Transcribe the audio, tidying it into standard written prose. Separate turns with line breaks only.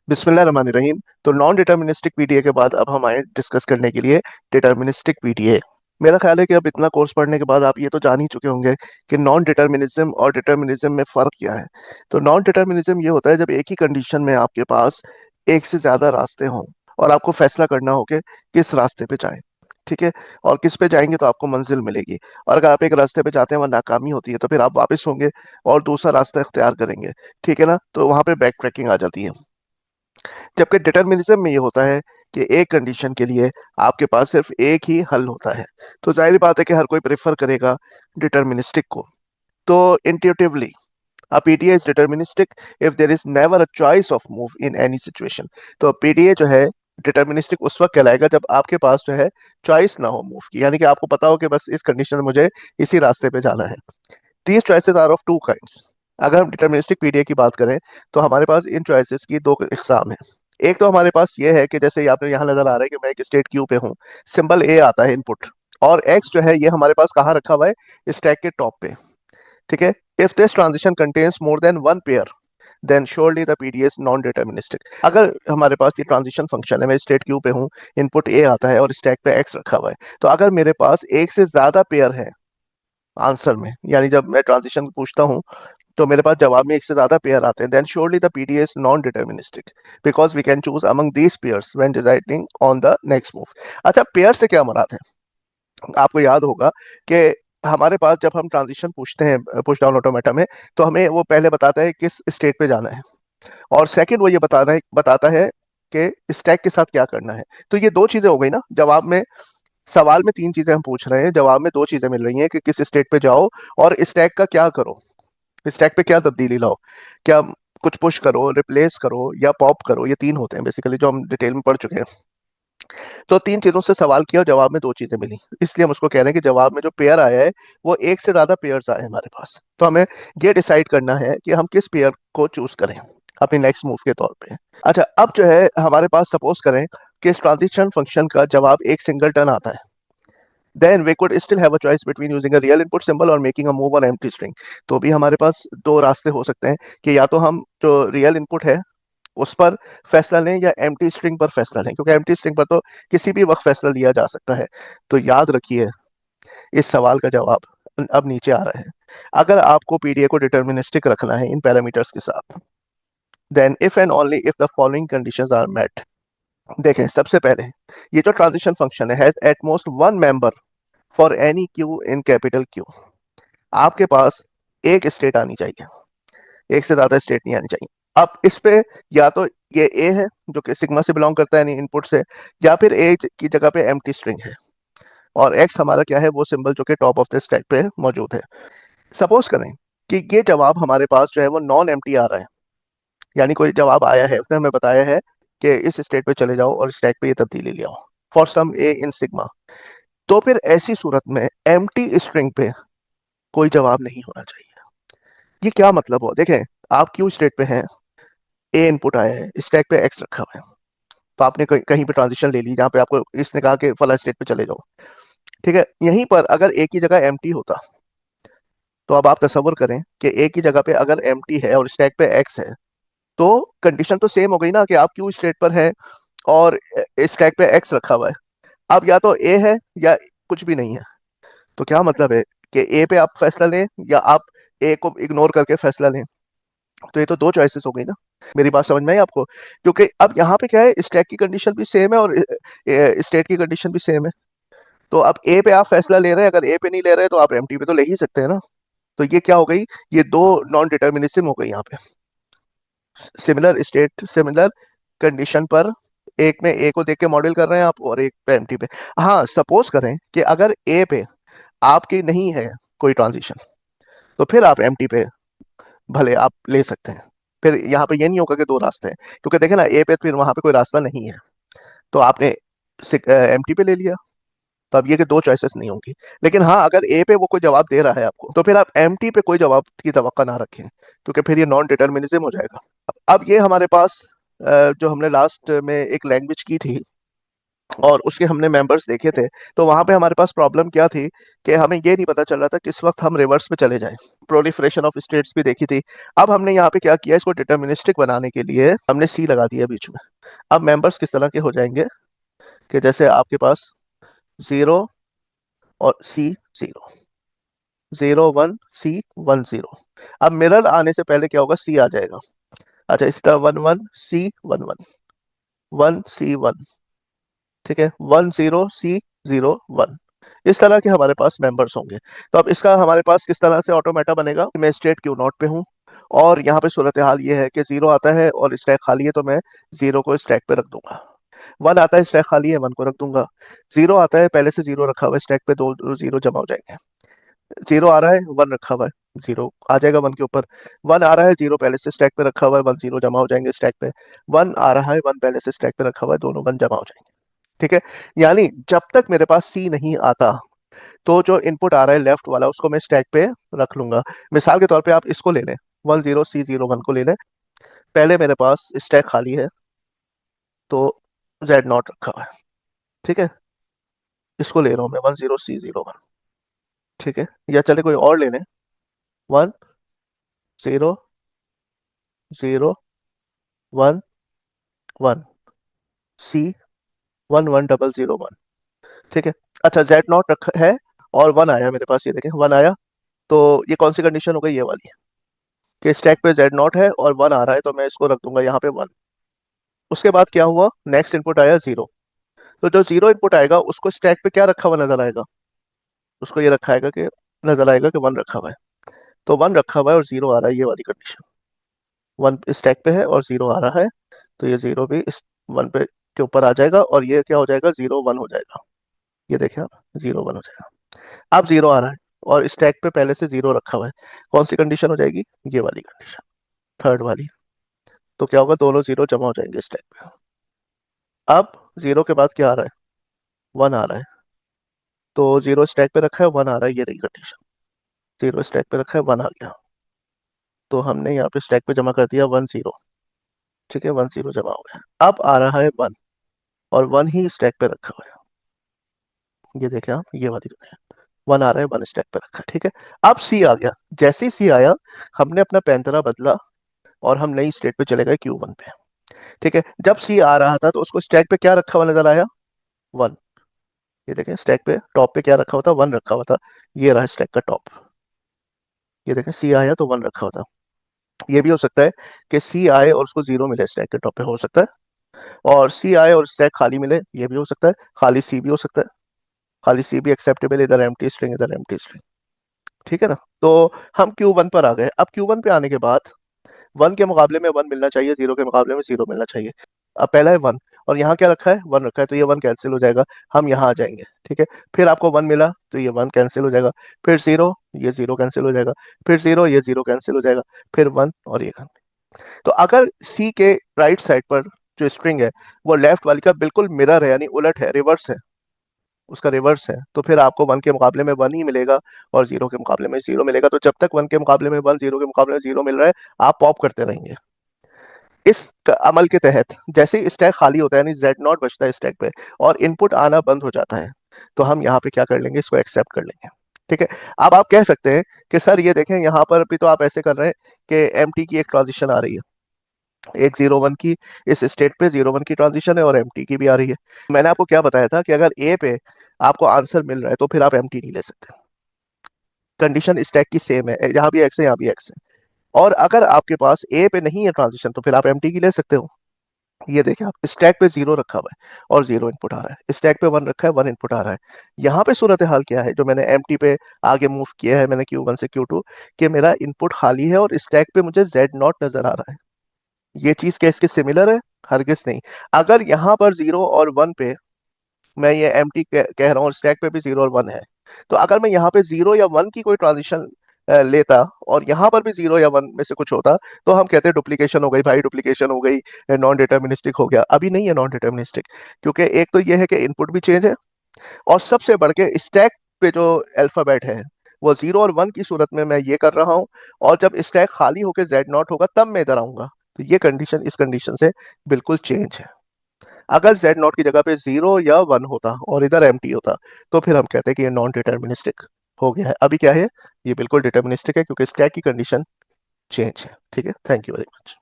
बिस्मिल्लाहिर्रहमानिर्रहीम। तो non deterministic PDA के बाद अब हम आए डिस्कस करने के लिए डिटर्मिनिस्टिक पीडीए। मेरा ख्याल है कि अब इतना कोर्स पढ़ने के बाद आप ये तो जान ही चुके होंगे कि नॉन डिटर्मिनिज्म और डिटर्मिनिज्म में फ़र्क क्या है। तो नॉन डिटर्मिनिज्म ये होता है जब एक ही कंडीशन में आपके पास एक से ज़्यादा रास्ते हों और आपको फैसला करना हो कि किस रास्ते पे जाएं। ठीक है। और किस पे जाएंगे तो आपको मंजिल मिलेगी। और अगर आप एक रास्ते पे जाते हैं वहाँ नाकामी होती है तो फिर आप वापस होंगे और दूसरा रास्ता इख्तियार करेंगे। ठीक है ना, तो वहाँ पे बैक ट्रैकिंग आ जाती है। जबकि डिटर्मिनिज्म में ये होता है कि एक कंडीशन के लिए आपके पास सिर्फ एक ही हल होता है। तो जाहिर बात है कि हर कोई प्रेफर करेगा डिटर्मिनिस्टिक को। तो intuitively a PDA is deterministic if there is never a choice of move in any situation। तो PDA जो है डिटर्मिनिस्टिक उस वक्त कहलाएगा जब आपके पास जो है चॉइस ना हो मूव की, यानी कि आपको पता हो कि बस इस कंडीशन में मुझे इसी रास्ते पे जाना है। These choices are of two kinds. अगर हम डिटर्मिनिस्टिक पीडीए की बात करें तो हमारे पास इन चॉइसेस की दो इकसाम है। एक तो हमारे पास ये है कि जैसे ये आपने यहाँ नजर आ रहा है कि मैं एक स्टेट क्यू पे हूँ, सिंबल ए आता है इनपुट, और एक्स जो है ये हमारे पास कहाँ रखा हुआ है, स्टैक के टॉप पे। ठीक है। If this transition contains more than one pair then surely the PDA is non deterministic. अगर हमारे पास ये ट्रांजिशन फंक्शन है, मैं स्टेट क्यू पे हूँ, इनपुट ए आता है और स्टैक पे एक्स रखा हुआ है, तो अगर मेरे पास एक से ज्यादा पेयर है आंसर में, यानी जब मैं ट्रांजिशन पूछता हूँ तो मेरे पास जवाब में एक से ज्यादा पेयर आते हैं, then surely the PDA is non deterministic because we can choose among these pairs when deciding on the next move. अच्छा, पेयर से क्या मुराद है? आपको याद होगा कि हमारे पास जब हम ट्रांजिशन पूछते हैं पुश डाउन ऑटोमेटा में, तो हमें वो पहले बताता है किस स्टेट पे जाना है, और सेकंड वो ये बताता है कि स्टैक के साथ क्या करना है। तो ये दो चीजें हो गई ना जवाब में। सवाल में तीन चीजें हम पूछ रहे हैं, जवाब में दो चीजें मिल रही हैं कि किस स्टेट पे जाओ और स्टैक का क्या करो, स्टैक पे क्या तब्दीली लाओ, क्या कुछ पुश करो, रिप्लेस करो या पॉप करो। ये तीन होते हैं बेसिकली जो हम डिटेल में पढ़ चुके हैं। तो तीन चीजों से सवाल किया और जवाब में दो चीजें मिली, इसलिए हम उसको कह रहे हैं कि जवाब में जो पेयर आया है वो एक से ज्यादा पेयर्स आए हमारे पास। तो हमें ये डिसाइड करना है कि हम किस पेयर को चूज करें अपने नेक्स्ट मूव के तौर पे। अच्छा, अब जो है हमारे पास सपोज करें कि इस ट्रांजिशन फंक्शन का जवाब एक सिंगल टर्न आता है, then we could still have a choice between using a real input symbol or making a move on empty string। तो भी हमारे पास दो रास्ते हो सकते हैं कि या तो हम जो रियल इनपुट है उस पर फैसला लें या एम्प्टी स्ट्रिंग पर फैसला लें, क्योंकि एम्प्टी स्ट्रिंग पर तो किसी भी वक्त फैसला लिया जा सकता है। तो याद रखिए इस सवाल का जवाब अब नीचे आ रहा है। अगर आपको पीडीए को डिटर्मिनिस्टिक रखना है इन पैरामीटर्स के साथ, then if and only if the following conditions are met. देखें, सबसे पहले ये जो ट्रांजिशन फंक्शन है has at most one member for any q in capital q. आपके पास एक स्टेट आनी चाहिए, एक से ज्यादा स्टेट नहीं आनी चाहिए। अब इस पे या तो ये ए है जो कि सिग्मा से बिलोंग करता है यानी इनपुट से, या फिर ए की जगह पे एम्प्टी स्ट्रिंग है, और एक्स हमारा क्या है, वो सिंबल जो कि टॉप ऑफ द स्टैक पे मौजूद है। सपोज करें कि ये जवाब हमारे पास जो है वो नॉन एम्प्टी आ रहा है, यानी कोई जवाब आया है, उसने हमें बताया है कि इस स्टेट पे चले जाओ और स्टैक पे ये तब्दीली ले आओ for some A in sigma. तो फिर ऐसी सूरत में एम्प्टी स्ट्रिंग पे कोई जवाब नहीं होना चाहिए। ये क्या मतलब हुआ? देखें, आप क्यू स्टेट पे हैं, ए इनपुट आया है, स्टैक पे एक्स रखा हुआ है, तो आपने कहीं पे ट्रांजिशन ले ली जहाँ पे आपको इसने कहा कि फला स्टेट पे चले जाओ। ठीक है, यहीं पर अगर ए की जगह एम्प्टी होता, तो अब आप तसव्वुर करें कि ए की जगह पे अगर एम्प्टी है और स्टैक पे एक्स है, तो कंडीशन तो सेम हो गई ना कि आप क्यू स्टेट पर हैं और स्टैक पे एक्स रखा हुआ है। अब या तो ए है या कुछ भी नहीं है। तो क्या मतलब है कि ए पे आप फैसला लें या आप ए को इग्नोर करके फैसला लें। तो ये तो दो चॉइसेस हो गई ना। मेरी बात समझ में आई आपको? क्योंकि अब यहाँ पे क्या है, स्टैक की कंडीशन भी सेम है और स्टेट की कंडीशन भी सेम है। तो अब ए पे आप फैसला ले रहे हैं, अगर ए पे नहीं ले रहे तो आप एमटी पे तो ले ही सकते हैं ना। तो ये क्या हो गई, ये दो नॉन डिटर्मिनिज्म हो गई यहाँ पे। सिमिलर स्टेट सिमिलर कंडीशन पर एक में ए को देख के मॉडल कर रहे हैं आप और एक पे एमटी पे। हाँ, सपोज करें कि अगर ए पे आपकी नहीं है कोई ट्रांजिशन, तो फिर आप एमटी पे भले आप ले सकते हैं। फिर यहाँ पे ये नहीं होगा कि दो रास्ते हैं, क्योंकि देखे ना ए पे फिर वहां पे कोई रास्ता नहीं है, तो आपने एमटी पे ले लिया। तो अब ये कि दो चॉइसेस नहीं होंगी। लेकिन हाँ, अगर ए पे वो कोई जवाब दे रहा है आपको, तो फिर आप एमटी पे कोई जवाब की तवक्का ना रखें, क्योंकि फिर ये नॉन डिटर्मिनिज्म हो जाएगा। अब ये हमारे पास जो हमने लास्ट में एक लैंग्वेज की थी, और उसके हमने मेंबर्स देखे थे। तो वहां पे हमारे पास प्रॉब्लम क्या थी कि हमें ये नहीं पता चल रहा था किस वक्त हम रिवर्स में चले जाएं। प्रोलिफरेशन ऑफ स्टेट्स भी देखी थी। अब हमने यहाँ पे क्या किया, इसको डिटर्मिनिस्टिक बनाने के लिए हमने सी लगा दिया बीच में। अब मेंबर्स किस तरह के हो जाएंगे कि जैसे आपके पास 0 और सी 0, 0 1 C 1 0। अब मिरर आने से पहले क्या होगा, सी आ जाएगा। अच्छा, इस तरह 1 1 C 1 1, 1 C 1, ठीक है, 1 0 C 0 1। इस तरह के हमारे पास मेंबर्स होंगे। तो अब इसका हमारे पास किस तरह से ऑटोमेटा बनेगा, मैं स्टेट क्यू नॉट पे हूँ और यहाँ पे सूरत हाल ये है कि 0 आता है और स्टैक खाली है, तो मैं 0 को स्टैक पे रख दूंगा। 1 आता है, स्टैक खाली है, 1 को रख दूंगा। 0 आता है, पहले से 0 रखा हुआ है स्टैक पे, दो 0 जमा हो जाएंगे। 0 आ रहा है, 1 रखा हुआ है, 0 आ जाएगा 1 के ऊपर। 1 आ रहा है, 0 पहले से स्टैक पे रखा हुआ है, 1 0 जमा हो जाएंगे स्टैक पे। 1 आ रहा है, 1 पहले से स्टैक पे रखा हुआ है, दोनों 1 जमा हो जाएंगे। ठीक है, यानी जब तक मेरे पास सी नहीं आता तो जो इनपुट आ रहा है लेफ्ट वाला उसको मैं स्टैक पे रख लूंगा। मिसाल के तौर पे आप इसको ले लें, 10 C 0 1 को ले लें। पहले मेरे पास स्टैक खाली है तो Z0 रखा हुआ है, ठीक है, इसको ले रहा हूँ मैं 10 C 0 1, ठीक है। या चले कोई और ले लें, 1 0 0 1 1 C 1 1 0 0 1, ठीक है। अच्छा, Z0 रखा है और 1 आया मेरे पास, ये देखें 1 आया। तो ये कौन सी कंडीशन हो गई, ये वाली, कि स्टैक पे Z0 है और 1 आ रहा है, तो मैं इसको रख दूंगा यहाँ पे 1। उसके बाद क्या हुआ, नेक्स्ट इनपुट आया 0। तो जो 0 इनपुट आएगा उसको स्टैक पे क्या रखा हुआ नजर आएगा, उसको ये रखा आएगा कि नजर आएगा कि 1 रखा हुआ है। तो 1 रखा हुआ है और 0 आ रहा है, ये वाली कंडीशन। 1 स्टैक पे है और 0 आ रहा है, तो ये 0 भी इस 1 पे के ऊपर आ जाएगा और ये क्या हो जाएगा, 0 1 हो जाएगा। ये देखिए आप, 0 1 हो जाएगा। अब 0 आ रहा है और स्टैक पे पहले से 0 रखा हुआ है, कौन सी कंडीशन हो जाएगी, ये वाली कंडीशन, थर्ड वाली। तो क्या होगा, दोनों 0 जमा हो जाएंगे स्टैक पे। अब 0 के बाद क्या आ रहा है, 1 आ रहा है। तो 0 स्टैक पे रखा है, 1 आ रहा है, ये रही कंडीशन। 0 स्टैक पे रखा है, 1 आ गया, तो हमने यहाँ पे स्टैक पे जमा कर दिया 1 0, ठीक है, 1 0 जमा हो गया। अब आ रहा है 1 और 1 ही स्टैक पे रखा हुआ है, ये देखें आप, ये वाली 1 आ रहा है, 1 स्टैक पे रखा है, ठीक है। अब सी आ गया, जैसे ही सी आया हमने अपना पैंतरा बदला और हम नई स्टेट पे चले गए Q1 पे, ठीक है। जब सी आ रहा था तो उसको स्टैक पे क्या रखा हुआ नजर आया, 1। ये देखें, स्टैक पे टॉप पे क्या रखा हुआ था, 1 रखा हुआ था, ये रहा स्टैक का टॉप। ये देखें, सी आया तो 1 रखा हुआ था। ये भी हो सकता है कि सी आए और उसको 0 मिले स्टैक के टॉप पे, हो सकता है। और सी आए और स्टैक खाली मिले, ये भी हो सकता है। खाली सी भी हो सकता है, खाली सी भी एक्सेप्टेबल, इधर एम्प्टी स्ट्रिंग इधर एम्प्टी स्ट्रिंग, ठीक है ना। तो हम Q1 पर आ गए। अब Q1 पे आने के बाद 1 के मुकाबले में 1 मिलना चाहिए, 0 के मुकाबले में 0 मिलना चाहिए। अब पहला है 1 और यहाँ क्या रखा है, 1 रखा है, तो ये 1 कैंसिल हो जाएगा, हम यहाँ आ जाएंगे, ठीक है। फिर आपको 1 मिला तो ये 1 कैंसिल हो जाएगा, फिर 0, ये 0 कैंसिल हो जाएगा, फिर 0, ये 0 कैंसिल हो जाएगा, फिर 1 और ये 1। तो अगर सी के राइट साइड पर जो स्ट्रिंग है वो लेफ्ट वाली का बिल्कुल मिरर है, यानी उलट है, रिवर्स है, उसका रिवर्स है, तो फिर आपको 1 के मुकाबले में 1 ही मिलेगा और 0 के मुकाबले में 0 मिलेगा। तो जब तक 1 के मुकाबले में 1, 0 के मुकाबले में 0 मिल रहा है, आप पॉप करते रहेंगे। इस अमल के तहत जैसे ही स्टैक खाली होता है, यानी Z0 बचता है स्टैक पे और इनपुट आना बंद हो जाता है, तो हम यहाँ पे क्या कर लेंगे, इसको एक्सेप्ट कर लेंगे, ठीक है। अब आप कह सकते हैं कि सर ये देखें, यहाँ पर भी तो आप ऐसे कर रहे हैं कि एम की एक ट्रांजिशन आ रही है, एक 0 1 की, इस स्टेट पे 0 1 की ट्रांजिशन है और एम की भी आ रही है। मैंने आपको क्या बताया था कि अगर ए पे आपको आंसर मिल रहा है तो फिर आप एम नहीं ले सकते, कंडीशन स्टैक की सेम है, यहाँ भी एक्स है, यहाँ भी एक्स है। और अगर आपके पास ए पे नहीं है ट्रांजिशन तो फिर आप एम की ले सकते हो। ये देखिए, आप स्टैक पे 0 रखा हुआ है और 0 इनपुट आ रहा है, स्टैक पे 1 रखा है, 1 इनपुट आ रहा है। यहाँ पे सूरत हाल क्या है, जो मैंने एम पे आगे मूव किया है, मैंने Q1 से Q2, कि मेरा इनपुट खाली है और स्टैक पे मुझे Z0 नजर आ रहा है। ये चीज क्या इसके सिमिलर है, हरगिज नहीं। अगर यहाँ पर 0 और 1 पे मैं ये एम कह रहा हूँ, स्टैक पे भी 0 और 1 है, तो अगर मैं यहाँ पे 0 या 1 की कोई ट्रांजिशन लेता और यहाँ पर भी 0 या 1 में से कुछ होता, तो हम कहते हैं डुप्लीकेशन हो गई भाई, डुप्लीकेशन हो गई, नॉन डिटर्मिनिस्टिक हो गया। अभी नहीं है नॉन डिटर्मिनिस्टिक, क्योंकि एक तो ये है कि इनपुट भी चेंज है और सबसे बढ़ के स्टैक पे जो अल्फाबेट है वो 0 और 1 की सूरत में मैं ये कर रहा हूँ, और जब स्टैक खाली होकर Z0 होगा तब मैं इधर आऊंगा। तो ये कंडीशन इस कंडीशन से बिल्कुल चेंज है। अगर जेड नॉट की जगह पे 0 या 1 होता और इधर एम्प्टी होता, तो फिर हम कहते हैं कि ये नॉन डिटर्मिनिस्टिक हो गया है। अभी क्या है, ये बिल्कुल डिटर्मिनिस्टिक है क्योंकि स्टैक की कंडीशन चेंज है। ठीक है, थैंक यू वेरी मच।